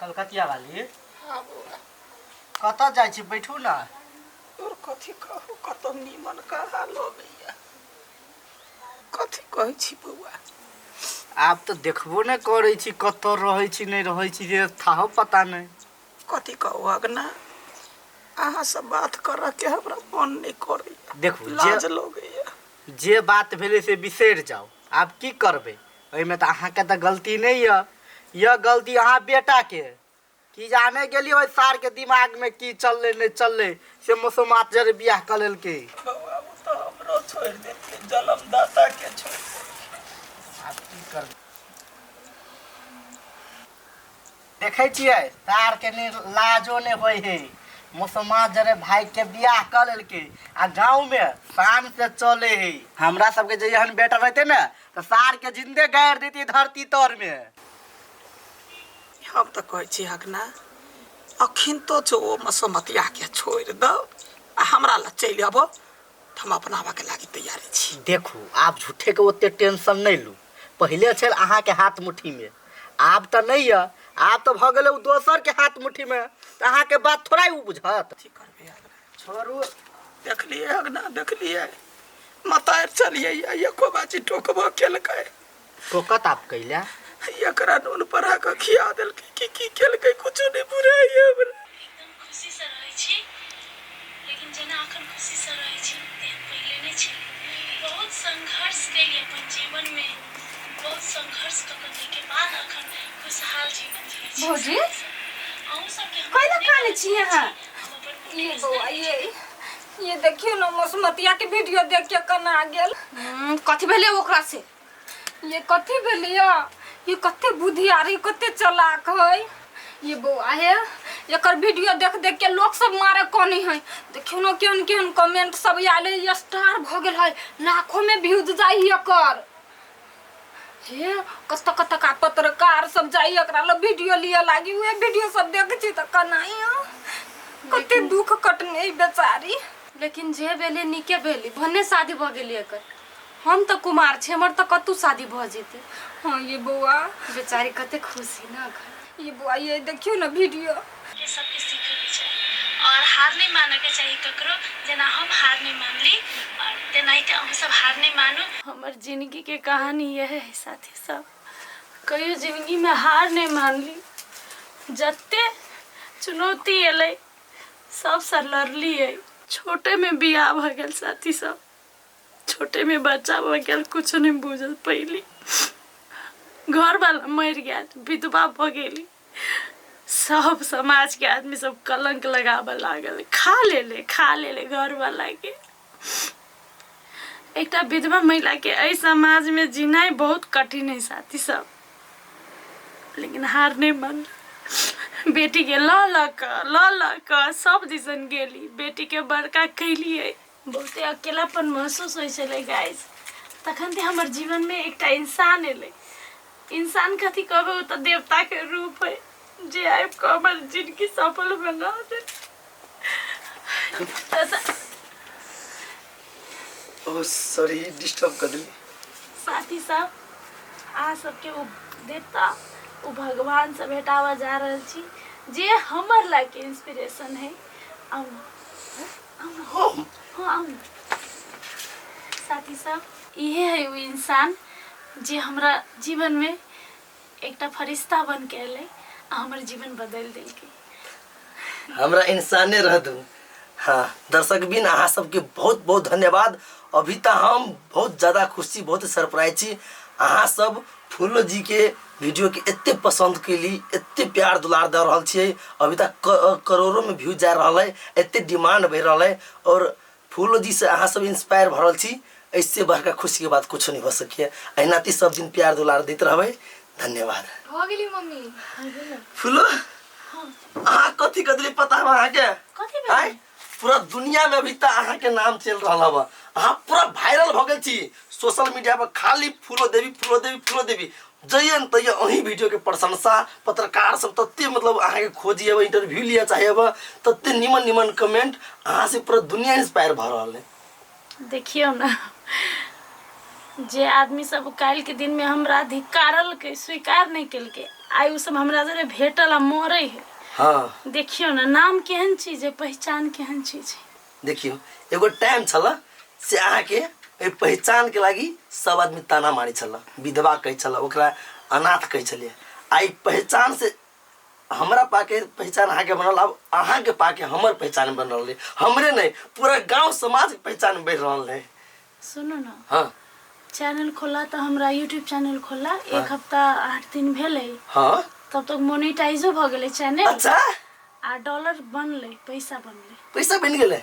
कलकतिया वाली हाँ बउआ कत जाइ छी बैठू ना। और कथी कहू कत नीमन का हाल हो गया। कथी कहै छी बउआ। आप तो देखबो नहीं करे छी कत रहे छी नहीं रहे छी जे थाहो पता नहीं। कथी कहू अगना अहाँ सब बात कर के हमरा मन नहीं करे। देखू लाज लगैया। जे बात भेले से बिसर जाओ। आप की करबे में तो अहाँ के तो गलती नहीं है। यह गलती अहाँ बेटा के कि जाने गेली ओइ सार के दिमाग में की चलले नहीं चलले से मसोमात जरे बियाह कर लेल के। बउआ वो तो हमरो छोड़ देते जन्मदाता के छोड़ देते। आप की करबे देखे छिए सार के ने लाजो नहीं होय है। मसोमात जरे भाई के बियाह कर लेल के आ गांव में शान से चले है। हमरा सब के जहन बेटा रहते ना तो सार के जिंदे गाड़ देती धरती तर में। हम तो कहै छी अगना अखिन तो जो मसोमतिया के छोड़ दो आ हमरा ला चल आबो हम अपनावा के लागी तैयार छी। देखू आप झूठे के ओते टेंशन नहीं लू। पहले छल अहाँ के हाथ मुट्ठी में आप तो नहीं है। आप तो भ गेले दोसर के हाथ मुट्ठी में तो अहाँ के बात थोड़ा ही बुझत। की करबे अगना छोड़ू देखलिए अगना देखलिए मतार चलिए एको बाजी टोकबो केलकै। टोकत आप कैला एकरा नून परा के खिया देलकै की केलकै कुछो नहीं बुराई हमरा। एकदम खुशी से रहै छी लेकिन जेना अखन खुशी से रहै छी तेहन पहिले नहीं छलै। बहुत संघर्ष केलिए अपन जीवन में बहुत संघर्ष करने के बाद अखन खुशहाल जीवन जियै छी। भौजी अहूँ सबके कैला काने छी यहाँ। ये बउआ ये देखियो ना मसमतिया के वीडियो देख के कना गेल। कथी भेले ओकरा से। ये कथी भेलिया ये कते बुद्धियारी कते चालाक है। ये बउआ है एकर वीडियो देख देख के लोग सब मारे कोनी है। देखियो ना केहन केहन कमेंट सब आले स्टार भ गेल है लाखों में व्यूज जाई एकर। हे कत कत का पत्रकार सब जाई एकरा ल वीडियो लिए लागी वे वीडियो सब देख छी त कनाई कते दुख कटने बेचारी। लेकिन जे भेले निके भेली भन्ने शादी भ गेली एकर। हम तो कुमार छे हमर तो कतु शादी भ जेते। हां ये बउआ बेचारी कते खुशी ना घर। ये बउआ ये देखियो ना वीडियो ये सब के सीखे के चाहिए और हार नहीं माने के चाहिए ककरो। जेना हम हार नहीं मानली और तेना ही हम सब हार नहीं मानो। हमर जिंदगी के कहानी यह है साथी सब। कहियो जिंदगी में हार नहीं मानली। जत्ते चुनौती एले सब से लड़ली है। छोटे में बियाह भ गेल साथी सब। छोटे में बच्चा भ गेल कुछ नहीं बुझल पहली। घर वाला मर गया विधवा भ गेली। सब समाज के आदमी सब कलंक लगाबे लागल। खा ले घर वाला के। एक विधवा महिला के ऐ समाज में जीना बहुत कठिन है साथी सब। लेकिन हार नहीं मान। बेटी के ल ल सब दिसन गेली। बेटी के बड़का कैली है। बहुते अकेलापन महसूस होय छले गाइस। तखन ते हमर जीवन में एक इंसान एले। इंसान कथी कहबे त देवता के रूप है जे आइब के हमर जिंदगी सफल बना दे। ओ सॉरी डिस्टर्ब कर दिली। साथी सब आ सबके उ देवता उ भगवान से भेटावा जा रहल छी जे हमर लाइक इंस्पिरेशन है। साथी सब ये है वो इंसान जे हमरा जीवन में एकटा फरिश्ता बन के एले आ हमर जीवन बदल देलकै। हमरा इंसाने रह दू। हाँ दर्शक बिन अहाँ सबके बहुत बहुत धन्यवाद। अभी तक हम बहुत ज़्यादा खुशी बहुत सरप्राइज छी। अहाँ सब फूलो जी के वीडियो के एते पसंद कैली एते प्यार दुलार दे रहल छियै। अभी तक करोड़ों में व्यू जा रहा है एते डिमांड बढ़ रहा है और फूलो जी से अहाँ सब इंस्पायर भ रहल छी। इससे बड़का खुशी के बात कुछ नहीं हो सके। अहिना ती सब दिन प्यार दुलार देते रहबै। धन्यवाद। हो गेली मम्मी फूलो अहाँ कथी कदली पता है अहाँ के कथी पूरा दुनिया में अभी तक अहाँ के नाम चल रहा बा। अहाँ पूरा वायरल भ गेल छी सोशल मीडिया पर। खाली फूलो देवी जयन तय अही वीडियो के प्रशंसा पत्रकार सब तत्ते मतलब अहाँ के खोजी है इंटरव्यू लिया चाहिए तत्ते निमन कमेंट अहाँ से पूरा दुनिया इंस्पायर भ रहल है। देखियो ना जे आदमी सब काल के दिन में हमरा धिकारल के स्वीकार नहीं कल के आई उ सब हमरा जरे भेटल आ मरे है। हाँ देखियो ना नाम केहन चीज है, पहचान केहन चीज है। देखियो एगो टाइम छला से अहाँ के पहचान के लागी सब आदमी ताना मारी छला, विधवा कही छला, ओकरा अनाथ कही छलिए। आई पहचान से हमरा पाके पहचान अहाँ के बनल, अब अहाँ के पाके हमर पहचान बन रहा है। हमरे नहीं पूरा गांव समाज के पहचान बढ़ रहा है। सुनो ना, हाँ चैनल खोला तो हमरा यूट्यूब चैनल खोला 1 हफ्ता 8 दिन भेले, हाँ तब तक मोनेटाइजो भ गेले चैनल। अच्छा आ डॉलर बनले, पैसा बनले, पैसा बन गेले।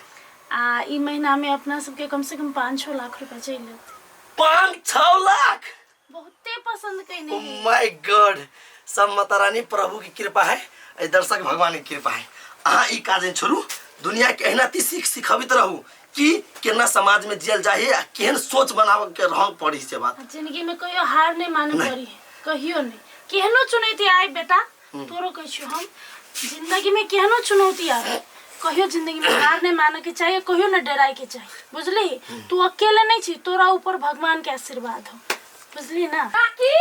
आ ई महीना में अपना सबके कम से कम 5-6 लाख रुपया चल जाते। 5-6 लाख बहुते पसंद कइने ओ है। माय गॉड, सब माता रानी प्रभु की कृपा है, ए दर्शक भगवान की कृपा है। अहाँ ई काज छोड़ू, दुनिया के एहना ती सिखावित रहू कि केना समाज में जियल जाए आ केहन सोच बनाव के रह पड़ी से बात। जिंदगी में कहियो हार नहीं माने पड़ी है, कहियो नहीं। केहनो चुनौती आए बेटा, तोरो कहियो हम जिंदगी में केहनो चुनौती आए, कहियो जिंदगी में हार नहीं माने के चाहिए, कहियो न डराए के चाहिए, बुझली। तू अकेले नहीं छी, तोरा ऊपर भगवान के आशीर्वाद हो, बुझली ना। काकी,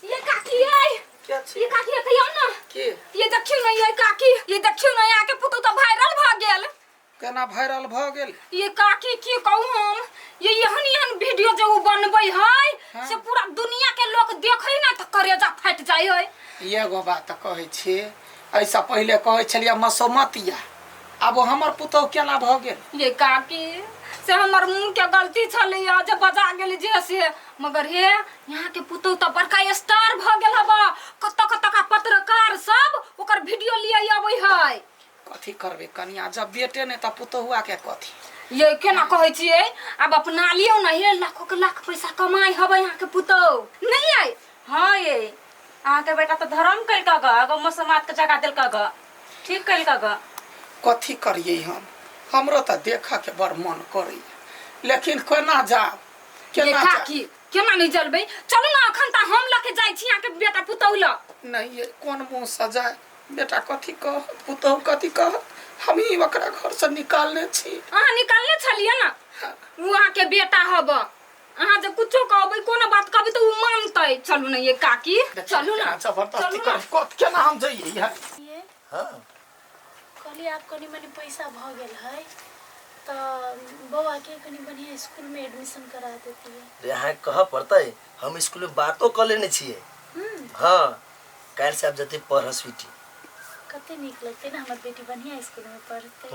ये काकी है। क्या ये काकी है, कहियो ना। के ये देखियो ना, ये काकी, ये देखियो ना, यहाँ के पुतौ तो वायरल भ गेल। केना वायरल भ गेल? ये काकी की कहू हम, ये एहन वीडियो जो बनबै है से पूरा दुनिया के लोग देखै ना त करेजा फट जाय है। एगो बात कहै छी, ऐसा पहले कहै छलिया मसोमतिया, अब हमर पुतौ केना भ गेल? ये काकी से हमर मुंह के गलती छलै जे बजा गेल जे से, मगर हे यहाँ के पुतौ त बड़का स्टार भ गेल हबा, कत कत का पत्रकार सब ओकर वीडियो लिए आबै है। कथी करबे कनिया, जब बेटे ने त पुतहुआ के कथी। ये केना कहै छियै, अब अपना लियो ना, ये लाखों के लाख पैसा कमाई हबे यहाँ के पुतौ नहीं है। हाँ ये अहाँ के बेटा तो धर्म कल का ग मसमात के जगह दिल का ग, ठीक कल का ग। कथी करिए हमरो त देखा के बड़ मन करैया, लेकिन केना जाब, ये केना काकी केना नहीं जलबै, चलू ना अखन त हम लके जाइ छी यहाँ के बेटा पुतौ ल। नहीं ये कौन मुंह सजाए, बेटा कथी कह, पुतहु कथी कह, हम ही ओकरा घर से निकालने छी। अहाँ निकालने छलिए ना, वहाँ के बेटा हब, अहाँ जे कुछो कहबै कोनो बात कहबै त उ मानतै। चलू ना ये काकी, चलू ना, जबरदस्ती कर कत केना हम जइए है। ये हाँ कहली आप कनी मनी पैसा भ गेल है तो बउआ के कनी बढ़िया स्कूल में एडमिशन करा देती है। रे यहाँ कह पड़ता है, हम स्कूल में बातो कर लेने छिए। हाँ काल से आप जते पढ़ स्वीटी, कते निक लगते ना हमर बेटी बढ़िया स्कूल में पढ़ते।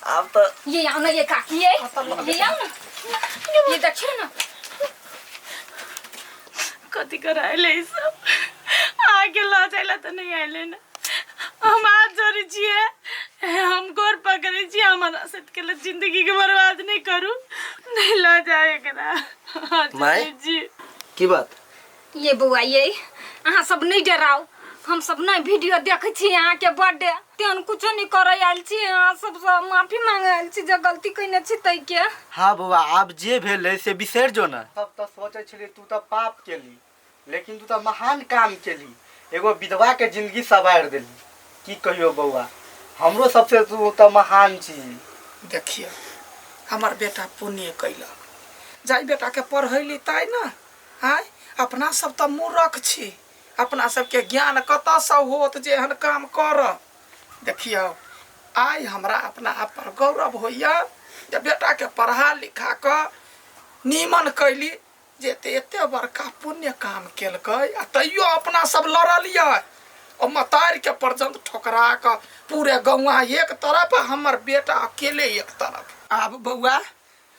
आप तो ये आओ ना ये काकी, ये आओ ना, ये देखियो ना। कथी कराइले ई सब, आगे ला जाइला तो नहीं आइले ना। हम हाथ जोड़ी छिए, हम गोर पकड़े छी, हमारा सत के जिंदगी के बर्बाद नहीं करू, नहीं ला जाए करा। माय जी की बात? ये बउआ ये अहाँ सब नहीं डराओ, हम सब नहीं वीडियो देखे छी यहाँ के बर्थडे, तेन कुछो नहीं करे आइल छी, अहाँ सब माफी मांगे आइल छी जे गलती कइने छी तै के। हाँ बउआ, आप जे भेले से बिसर जो ना। तब तो सोचे छली तू तो पाप केली, लेकिन तू तो महान काम केली, एगो विधवा के जिंदगी सवार देली। की कहियो बउआ, हमरो सबसे तू तो महान छी। देखिए हमार बेटा पुण्य कैलक, जाई बेटा के पढ़ैली ताई ना, आय अपना सब तो मूर्ख छी, अपना सबके ज्ञान कतऽ से होत जे एहन काम कर। देखियो आइ हमरा अपना आप पर गौरव होइया जे बेटा के पढ़ा लिखा क नीमन कैली, जे एते बड़का पुण्य काम केलकै आ तैयो अपना सब लड़लियै, और मतार के पर्यंत ठोकरा क पूरे गौवा एक तरफ, हमर बेटा अकेले एक तरफ। आब बउआ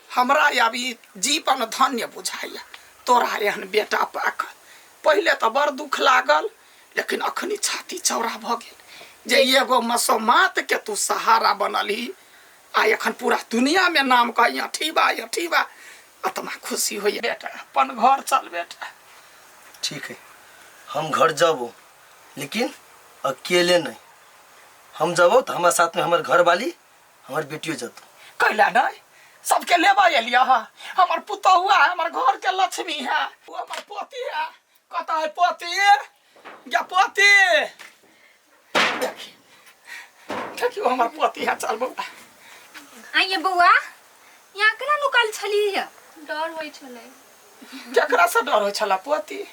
हमरा अब ई जीवन धन्य बुझाइया तोरा एहन बेटा पाक। पहले तो बड़ दुख लागल, लेकिन अखनी छाती चौड़ा भ गेल जे एगो मसोमात के तू सहारा बनली, आ एखन पूरा दुनिया में नाम कही अठीबा अठीबा, अतना खुशी होइए। बेटा अपन घर चल बेटा। ठीक है हम घर जाबो, लेकिन अकेले नहीं। हम जाबो तो हमारे साथ में हमारे घर वाली हमारे बेटियों जातो। कैला नहीं सबके लेबा एलिया है, हमार पुतहुआ है, हमार घर के लक्ष्मी है, वो हमार पोती है। कता है पोती? या पोती देखियो हमार पोती है। चल बउआ आइए बउआ, यहाँ केना नुकाल छली है? डर होई छले। केकरा से डर हो छला पोती?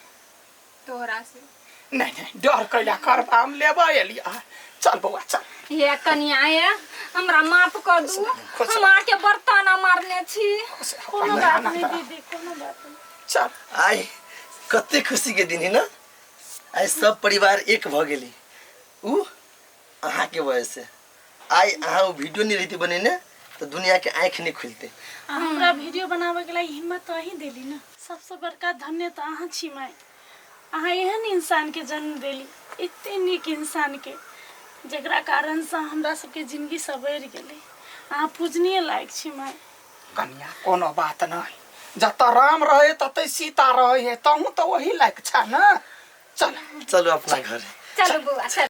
तोहरा से। नहीं नहीं डर कैला करबा हम लेबा एलिया चल बउआ चल ये कनिया ये हमरा माफ कर दू हम आके बर्तन मारने छी कोनो बात नहीं दीदी, कोनो बात नहीं। चल आई कते खुशी के दिन है ना। आई सब परिवार एक भ गेली उ अहाँ के वजह से। आई अहाँ उ वीडियो नहीं रहती बने ने तो दुनिया के आँख नहीं खुलते। हमरा वीडियो बनावे के लिए हिम्मत अही देली ना। सबसे बड़का धन्य तो अहाँ छी माय। अहाँ एहन इंसान के जन्म देली, इतने नीक इंसान के, जकरा कारण से हमरा सबके जिंदगी सवेर गेलै। अहाँ पूजनीय लायक छी माय। कन्या कोनो बात नहीं, जत राम रहे तते सीता रहे है, तहू तो वही लायक छा ना। चल चलो अपना घर। चलो बुआ चल।